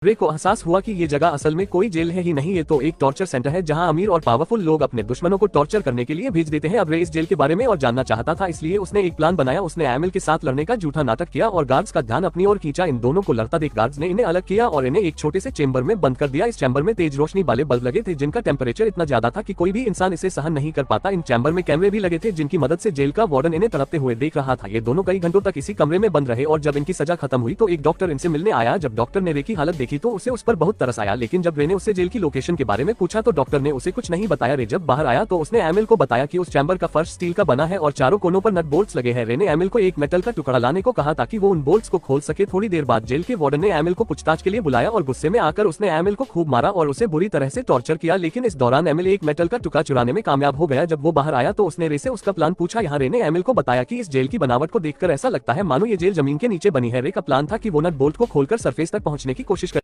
रे को एहसास हुआ कि ये जगह असल में कोई जेल है ही नहीं, ये तो एक टॉर्चर सेंटर है जहां अमीर और पावरफुल लोग अपने दुश्मनों को टॉर्चर करने के लिए भेज देते हैं। अब रे इस जेल के बारे में और जानना चाहता था, इसलिए उसने एक प्लान बनाया। उसने एमिल के साथ लड़ने का झूठा नाटक किया और गार्ड्स का ध्यान अपनी ओर खींचा। इन दोनों को लड़ता देख गार्ड्स ने इन्हें अलग किया और इन्हें एक छोटे से चेंबर में बंद कर दिया। इस चैम्बर में तेज रोशनी वाले बल्ब लगे थे जिनका टेम्परेचर इतना ज्यादा था कि कोई भी इंसान इसे सहन नहीं कर पाता। इन चैम्बर में कैमरे भी लगे थे जिनकी मदद से जेल का वार्डन इन्हें तड़पते हुए देख रहा था। ये दोनों कई घंटों तक इसी कमरे में बंद रहे और जब इनकी सजा खत्म हुई तो एक डॉक्टर इनसे मिलने आया। जब डॉक्टर ने रे की हालत देखी तो उसे उस पर बहुत तरस आया, लेकिन जब रे ने उससे जेल की लोकेशन के बारे में पूछा तो डॉक्टर ने उसे कुछ नहीं बताया। रे जब बाहर आया तो उसने एमिल को बताया कि उस चैम्बर का फर्श स्टील का बना है और चारों कोनों पर नट बोल्ट्स लगे हैं। रे ने एमिल को एक मेटल का टुकड़ा लाने को कहा ताकि वो उन बोल्ट्स को खोल सके। थोड़ी देर बाद जेल के वार्डन ने एमिल को पूछताछ के लिए बुलाया और गुस्से में आकर उसने एमिल को खूब मारा और उसे बुरी तरह से टॉर्चर किया, लेकिन इस दौरान एमिल एक मेटल का टुकड़ा चुराने में कामयाब हो गया। जब वो बाहर आया तो उसने रे से उसका प्लान पूछा। यहाँ रे ने एमिल को बताया कि इस जेल की बनावट को देखकर ऐसा लगता है मानो ये जेल जमीन के नीचे बनी है। रे का प्लान था कि वो नट बोल्ट को खोलकर सरफेस तक पहुंचने की कोशिश करे।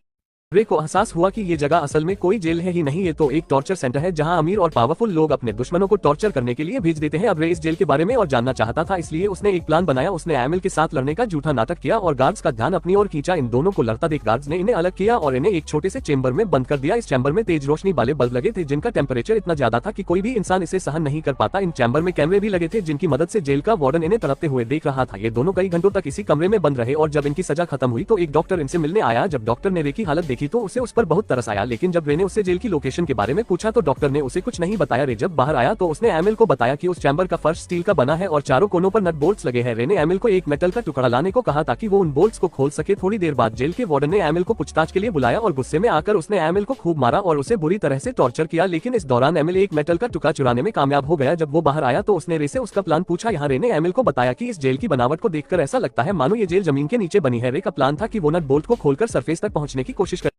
रे को एहसास हुआ कि ये जगह असल में कोई जेल है ही नहीं, ये तो एक टॉर्चर सेंटर है जहां अमीर और पावरफुल लोग अपने दुश्मनों को टॉर्चर करने के लिए भेज देते हैं। अब रे इस जेल के बारे में और जानना चाहता था, इसलिए उसने एक प्लान बनाया। उसने एमिल के साथ लड़ने का झूठा नाटक किया और गार्ड्स का ध्यान अपनी ओर खींचा। इन दोनों को लड़ता देख गार्ड्स ने इन्हें अलग किया और इन्हें एक छोटे से चेंबर में बंद कर दिया। इस चैम्बर में तेज रोशनी वाले बल्ब लगे थे जिनका टेम्परेचर इतना ज्यादा था कि कोई भी इंसान इसे सहन नहीं कर पाता। इन चैम्बर में कैमरे भी लगे थे जिनकी मदद से जेल का वार्डन इन्हें तड़पते हुए देख रहा था। ये दोनों कई घंटों तक इसी कमरे में बंद रहे और जब इनकी सजा खत्म हुई तो एक डॉक्टर इनसे मिलने आया। जब डॉक्टर ने रे की हालत देखी तो उसे उस पर बहुत तरस आया, लेकिन जब रे ने उससे जेल की लोकेशन के बारे में पूछा तो डॉक्टर ने उसे कुछ नहीं बताया। रे जब बाहर आया तो उसने एमिल को बताया कि उस चैम्बर का फर्श स्टील का बना है और चारों कोनों पर नट बोल्ट्स लगे हैं। रे ने एमिल को एक मेटल का टुकड़ा लाने को कहा ताकि वो उन बोल्ट्स को खोल सके। थोड़ी देर बाद जेल के वार्डन ने एमिल को पूछताछ के लिए बुलाया और गुस्से में आकर उसने एमिल को खूब मारा और उसे बुरी तरह से टॉर्चर किया, लेकिन इस दौरान एमिल एक मेटल का टुकड़ा चुराने में कामयाब हो गया। जब वो बाहर आया तो उसने रे से उसका प्लान पूछा। यहाँ रे ने एमिल को बताया कि इस जेल की बनावट को देखकर ऐसा लगता है मानो ये जेल जमीन के नीचे बनी है। रे का प्लान था कि वो नट बोल्ट को खोलकर सरफेस तक पहुंचने की कोशिश करे।